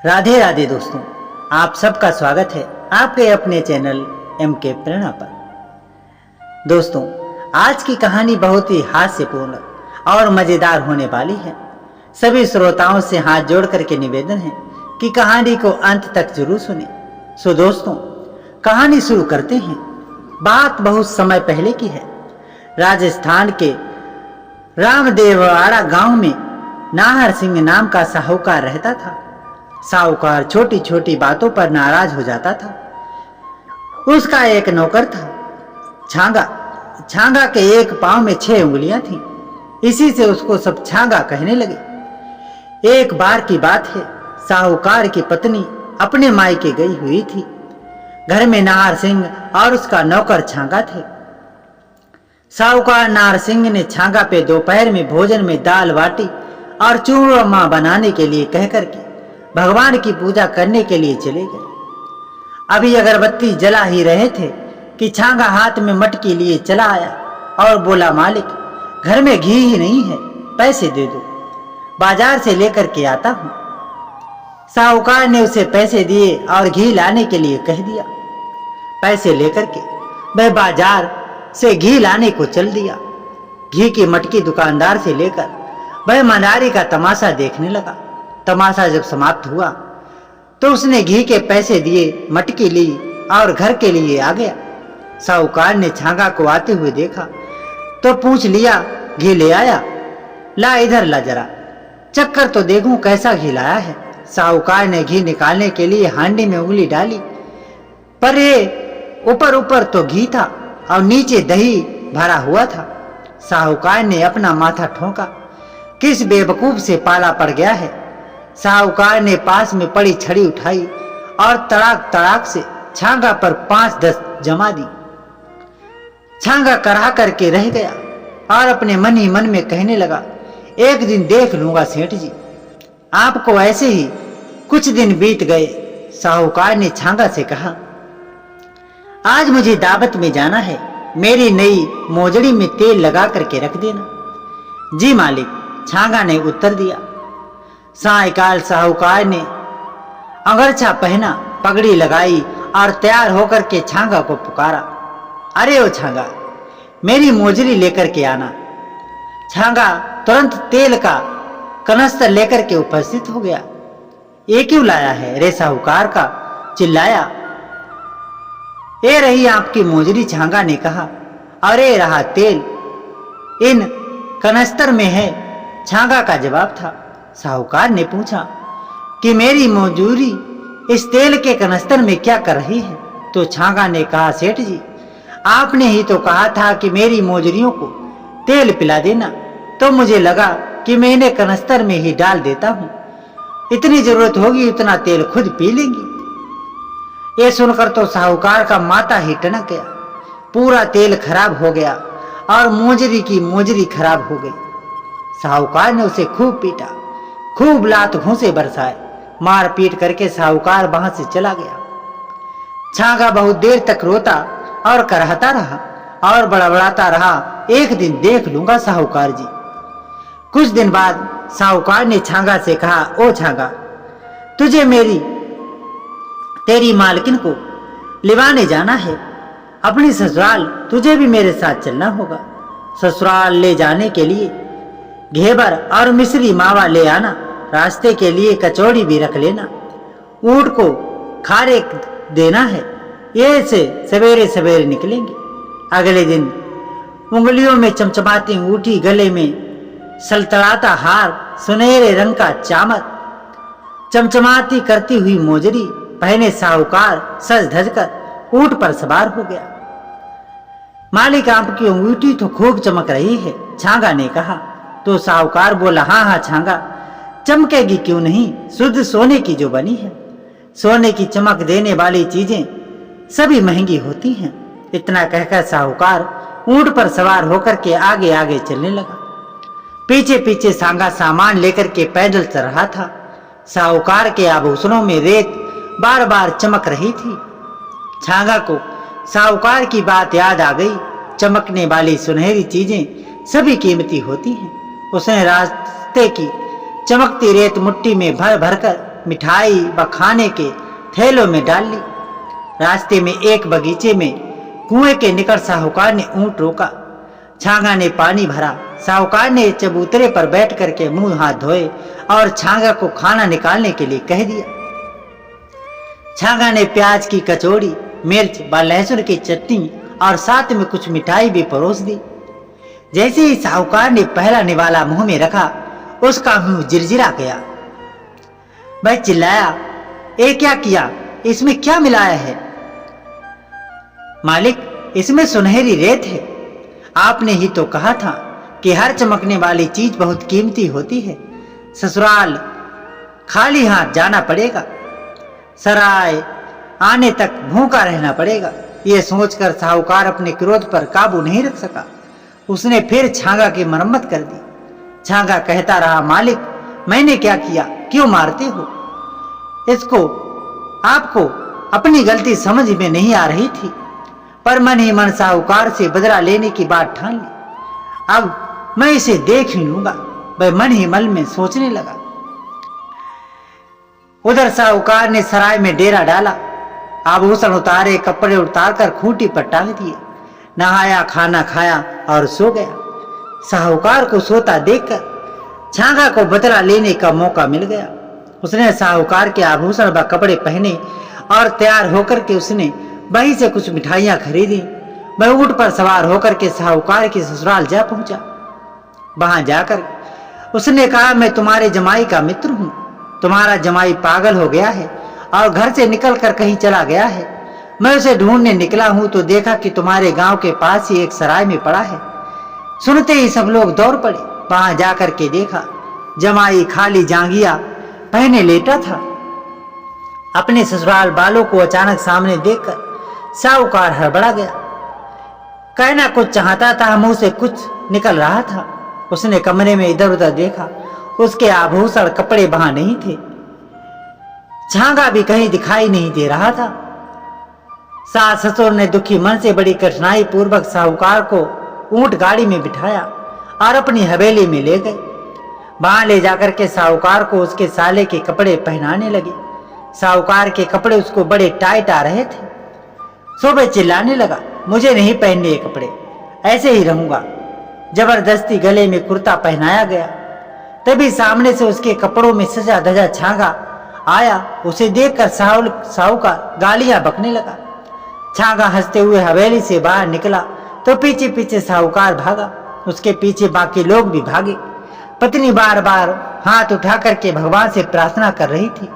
राधे राधे दोस्तों, आप सबका स्वागत है आपके अपने चैनल MK प्रेरणा पर। दोस्तों, आज की कहानी बहुत ही हास्यपूर्ण और मजेदार होने वाली है। सभी श्रोताओं से हाथ जोड़ करके निवेदन है कि कहानी को अंत तक जरूर सुने। सो दोस्तों, कहानी शुरू करते हैं। बात बहुत समय पहले की है। राजस्थान के रामदेववाड़ा गांव में नाहर सिंह नाम का साहूकार रहता था। साहूकार छोटी छोटी बातों पर नाराज हो जाता था। उसका एक नौकर था, छांगा। छांगा के एक पांव में 6 उंगलियां थीं। इसी से उसको सब छांगा कहने लगे। एक बार की बात है, साहूकार की पत्नी अपने मायके गई हुई थी। घर में नाहर सिंह और उसका नौकर छांगा थे। साहूकार नाहर सिंह ने छांगा पे दोपहर में भोजन में दाल बाटी और चूरमा बनाने के लिए कह करके भगवान की पूजा करने के लिए चले गए। अभी अगरबत्ती जला ही रहे थे कि छांगा हाथ में मटकी लिए चला आया और बोला, मालिक, घर में घी ही नहीं है, पैसे दे दो, बाजार से लेकर के आता हूं। साहूकार ने उसे पैसे दिए और घी लाने के लिए कह दिया। पैसे लेकर के वह बाजार से घी लाने को चल दिया। घी की मटकी दुकानदार से लेकर वह मदारी का तमाशा देखने लगा। तमाशा जब समाप्त हुआ तो उसने घी के पैसे दिए, मटकी ली और घर के लिए आ गया। साहूकार ने छांगा को आते हुए देखा तो पूछ लिया, घी ले आया? ला इधर ला जरा, चक्कर तो देखूं कैसा घी लाया है। साहूकार ने घी निकालने के लिए हांडी में उंगली डाली, पर ये ऊपर ऊपर तो घी था और नीचे दही भरा हुआ था। साहूकार ने अपना माथा ठोंका, किस बेवकूफ से पाला पड़ गया है। साहूकार ने पास में पड़ी छड़ी उठाई और तड़ाक तड़ाक से छांगा पर 5-10 जमा दी। छांगा कराह करके रह गया और अपने मन ही मन में कहने लगा, एक दिन देख लूंगा सेठ जी, आपको ऐसे ही। कुछ दिन बीत गए। साहूकार ने छांगा से कहा, आज मुझे दावत में जाना है, मेरी नई मोजड़ी में तेल लगा करके रख देना। जी मालिक, छांगा ने उत्तर दिया। सायकाल साहूकार ने अंगरछा पहना, पगड़ी लगाई और तैयार होकर के छांगा को पुकारा, अरे ओ छांगा, मेरी मोजरी लेकर के आना। छांगा तुरंत तेल का कनस्तर लेकर के उपस्थित हो गया। ये क्यों लाया है रे साहूकार का? चिल्लाया। ये रही आपकी मोजरी, छांगा ने कहा। अरे रहा तेल, इन कनस्तर में है, छांगा का जवाब था। साहूकार ने पूछा कि मेरी मोजूरी इस तेल के कनस्तर में क्या कर रही है? तो छांगा ने कहा, सेठ जी, आपने ही तो कहा था कि मेरी मोजरियों को तेल पिला देना, तो मुझे लगा कि मैं इन्हें कनस्तर में ही डाल देता हूं। इतनी जरूरत होगी उतना तेल खुद पी लेंगी। ये सुनकर तो साहूकार का माथा ही टनक गया। पूरा तेल खराब हो गया और मोजरी की मोजरी खराब हो गई। साहूकार ने उसे खूब पीटा, खूब लात घूंसे बरसाए। मार पीट करके साहूकार वहां से चला गया। छांगा बहुत देर तक रोता और कराहता रहा और बड़बड़ाता रहा, एक दिन देख लूंगा साहूकार जी। कुछ दिन बाद साहूकार ने छांगा से कहा, ओ छांगा, तुझे तेरी मालकिन को लिवाने जाना है अपनी ससुराल, तुझे भी मेरे साथ चलना होगा। ससुराल ले जाने के लिए घेवर और मिश्री मावा ले आना, रास्ते के लिए कचौड़ी भी रख लेना, ऊंट को खारे देना है। ये से सवेरे सवेरे निकलेंगे। अगले दिन उंगलियों में चमचमाती अंगूठी, गले में सलतलाता हार, सुनहरे रंग का चामर, चमचमाती करती हुई मोजरी पहने साहूकार सज धज कर ऊंट पर सवार हो गया। मालिक, आपकी अंगूठी तो खूब चमक रही है, छांगा ने कहा। तो साहूकार बोला, हाँ हाँ छांगा, चमकेगी क्यों नहीं, शुद्ध सोने की जो बनी है। सोने की चमक देने वाली चीजें सभी महंगी होती हैं। इतना कहकर साहूकार ऊंट पर सवार होकर के आगे आगे चलने लगा। पीछे पीछे छांगा सामान लेकर के पैदल चल रहा था। साहूकार के आभूषणों में रेत बार बार चमक रही थी। छांगा को साहूकार की बात याद आ गई। चमकने वाली सुनहरी चीजें सभी कीमती होती हैं। उसने रास्ते की चमकती रेत मुट्ठी में भर भर कर मिठाई व खाने के थैलों में डाल ली। रास्ते में एक बगीचे में कुएं के निकट साहूकार ने ऊंट रोका। छांगा ने पानी भरा। साहूकार ने चबूतरे पर बैठ करके मुंह हाथ धोए और छांगा को खाना निकालने के लिए कह दिया। छांगा ने प्याज की कचौड़ी, मिर्च व लहसुन की चटनी और साथ में कुछ मिठाई भी परोस दी। जैसे ही साहूकार ने पहला निवाला मुंह में रखा, उसका मुंह जिरजिरा गया। वह चिल्लाया, ये क्या किया? इसमें क्या मिलाया है? मालिक, इसमें सुनहरी रेत है। आपने ही तो कहा था कि हर चमकने वाली चीज बहुत कीमती होती है। ससुराल खाली हाथ जाना पड़ेगा, सराय आने तक भूखा रहना पड़ेगा। ये सोचकर साहूकार अपने क्रोध पर काबू नहीं रख सका। उसने फिर छांगा की मरम्मत कर दी। छांगा कहता रहा, मालिक, मैंने क्या किया? क्यों मारते हो इसको? आपको अपनी गलती समझ में नहीं आ रही थी, पर मन ही मन साहूकार से बदला लेने की बात ठान ली। अब मैं इसे देख ही लूंगा, वह मन ही मन में सोचने लगा। उधर साहूकार ने सराय में डेरा डाला। आभूषण उतारे, कपड़े उतारकर खूंटी पर टांग दिए, नहाया, खाना खाया और सो गया। साहूकार को सोता देखकर छांगा को बदला लेने का मौका मिल गया। उसने साहूकार के आभूषण व कपड़े पहने और तैयार होकर के उसने वहीं से कुछ मिठाइयां खरीदी। वह ऊंट पर सवार होकर के साहूकार के ससुराल जा पहुंचा। वहां जाकर उसने कहा, मैं तुम्हारे जमाई का मित्र हूं। तुम्हारा जमाई पागल हो गया है और घर से निकलकर कहीं चला गया है। मैं उसे ढूंढने निकला हूं तो देखा कि तुम्हारे गांव के पास ही एक सराय में पड़ा है। सुनते ही सब लोग दौड़ पड़े। वहां जाकर के देखा, जमाई खाली जांघिया पहने लेटा था। अपने ससुराल वालों को अचानक सामने देखकर साहूकार हड़बड़ा गया। कहना कुछ चाहता था, मुंह से कुछ निकल रहा था। उसने कमरे में इधर उधर देखा, उसके आभूषण कपड़े वहां नहीं थे। छांगा भी कहीं दिखाई नहीं दे रहा था। सास ससुर ने दुखी मन से बड़ी कठिनाई पूर्वक साहूकार को ऊंट गाड़ी में बिठाया और अपनी हवेली में ले गए। वहां ले जाकर के साहूकार को उसके साले के कपड़े पहनाने लगे। साहूकार के कपड़े उसको बड़े टाइट आ रहे थे। सुबह चिल्लाने लगा, मुझे नहीं पहनने ये कपड़े, ऐसे ही रहूंगा। जबरदस्ती गले में कुर्ता पहनाया गया। तभी सामने से उसके कपड़ों में सजा धजा छांगा आया। उसे देखकर साहूकार गालियां बकने लगा। छांगा हंसते हुए हवेली से बाहर निकला तो पीछे पीछे साहूकार भागा। उसके पीछे बाकी लोग भी भागे। पत्नी बार बार हाथ उठा करके भगवान से प्रार्थना कर रही थी,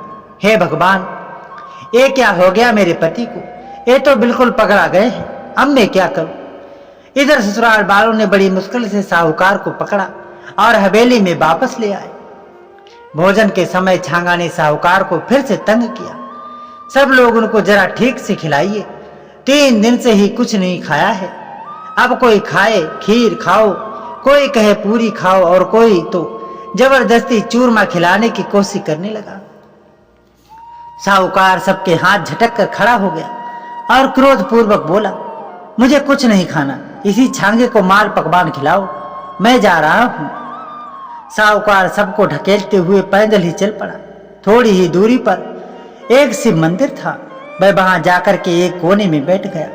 हे भगवान, ये क्या हो गया मेरे पति को? ये तो बिल्कुल पकड़ा गए हैं, अब मैं क्या करूं? इधर ससुराल वालों ने बड़ी मुश्किल से साहूकार को पकड़ा और हवेली में वापस ले आए। भोजन के समय छांगा ने साहूकार को फिर से तंग किया। सब लोग उनको जरा ठीक से खिलाइए, 3 दिन से ही कुछ नहीं खाया है। अब कोई खाए खीर खाओ, कोई कहे पूरी खाओ और कोई तो जबरदस्ती चूरमा खिलाने की कोशिश करने लगा। साहूकार सबके हाथ झटक कर खड़ा हो गया और क्रोध पूर्वक बोला, मुझे कुछ नहीं खाना, इसी छांगे को माल पकवान खिलाओ, मैं जा रहा हूं। साहूकार सबको ढकेलते हुए पैदल ही चल पड़ा। थोड़ी ही दूरी पर एक शिव मंदिर था। वह वहां जाकर के एक कोने में बैठ गया।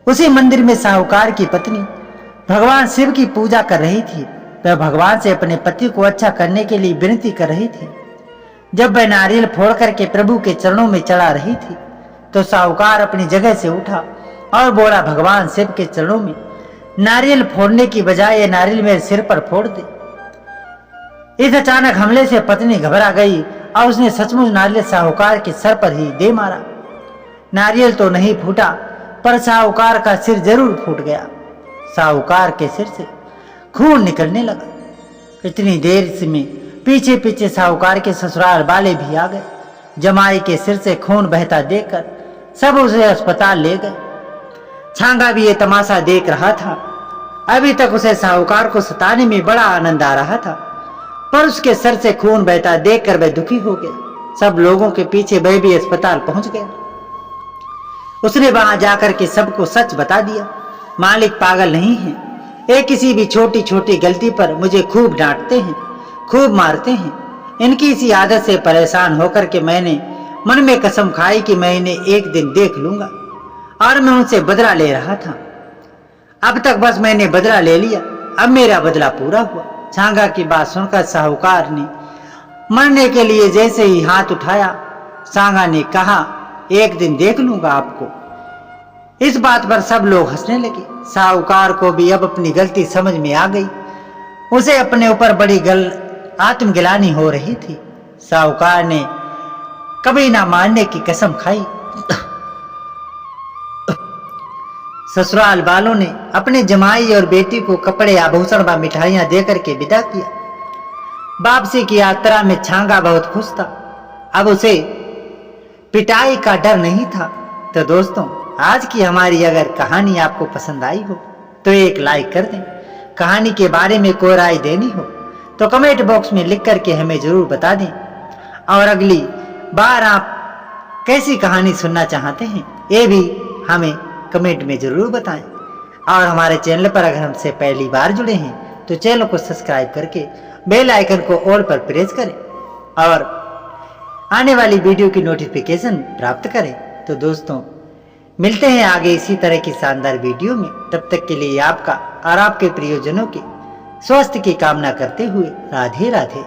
उसी मंदिर में साहूकार की पत्नी भगवान शिव की पूजा कर रही थी। वह भगवान से अपने पति को अच्छा करने के लिए विनती कर रही थी। जब वह नारियल फोड़ करके प्रभु के चरणों में चढ़ा रही थी तो साहूकार अपनी जगह से उठा और बोला, भगवान शिव के चरणों में नारियल फोड़ने की बजाय ये नारियल मेरे सिर पर फोड़ दे। इस अचानक हमले से पत्नी घबरा गई और उसने सचमुच नारियल साहूकार के सर पर ही दे मारा। नारियल तो नहीं फूटा, पर साहूकार का सिर जरूर फूट गया। साहूकार के सिर से खून निकलने लगा। इतनी देर से में पीछे पीछे साहूकार के ससुराल वाले भी आ गए। जमाई के सिर से खून बहता देखकर सब उसे अस्पताल ले गए। छांगा भी ये तमाशा देख रहा था। अभी तक उसे साहूकार को सताने में बड़ा आनंद आ रहा था, पर उसके सर से खून बहता देखकर वह दुखी हो गया। सब लोगों के पीछे वह भी अस्पताल पहुंच गया। उसने वहां जाकर के सबको सच बता दिया, मालिक पागल नहीं है, ये किसी भी छोटी छोटी गलती पर मुझे खूब डांटते हैं, खूब मारते हैं इनकी इसी आदत से परेशान होकर के मैंने मन में कसम खाई कि मैं इन्हें एक दिन देख लूंगा और मैं उनसे बदला ले रहा था। अब तक बस मैंने बदला ले लिया, अब मेरा बदला पूरा हुआ। छांगा की बात सुनकर साहूकार ने मरने के लिए जैसे ही हाथ उठाया, छांगा ने कहा, एक दिन देख लूंगा आपको। इस बात पर सब लोग हंसने लगे। साहूकार को भी अब अपनी गलती समझ में आ गई। उसे अपने ऊपर बड़ी आत्मगिलानी हो रही थी। साहूकार ने कभी ना मारने की कसम खाई। ससुराल वालों ने अपने जमाई और बेटी को कपड़े आभूषण व मिठाइयां देकर के विदा किया। वापसी की यात्रा में छांगा बहुत खुश था। अब उसे पिटाई का डर नहीं था। तो दोस्तों, आज की हमारी अगर कहानी आपको पसंद आई हो तो एक लाइक कर दें। कहानी के बारे में कोई राय देनी हो तो कमेंट बॉक्स में लिख करके हमें जरूर बता दें। और अगली बार आप कैसी कहानी सुनना चाहते हैं ये भी हमें कमेंट में जरूर बताएं। और हमारे चैनल पर अगर हमसे पहली बार जुड़े हैं तो चैनल को सब्सक्राइब करके बेल आइकन को ऑल पर प्रेस करें और आने वाली वीडियो की नोटिफिकेशन प्राप्त करें। तो दोस्तों, मिलते हैं आगे इसी तरह की शानदार वीडियो में। तब तक के लिए आपका और आपके प्रियजनों के स्वास्थ्य की कामना करते हुए राधे राधे।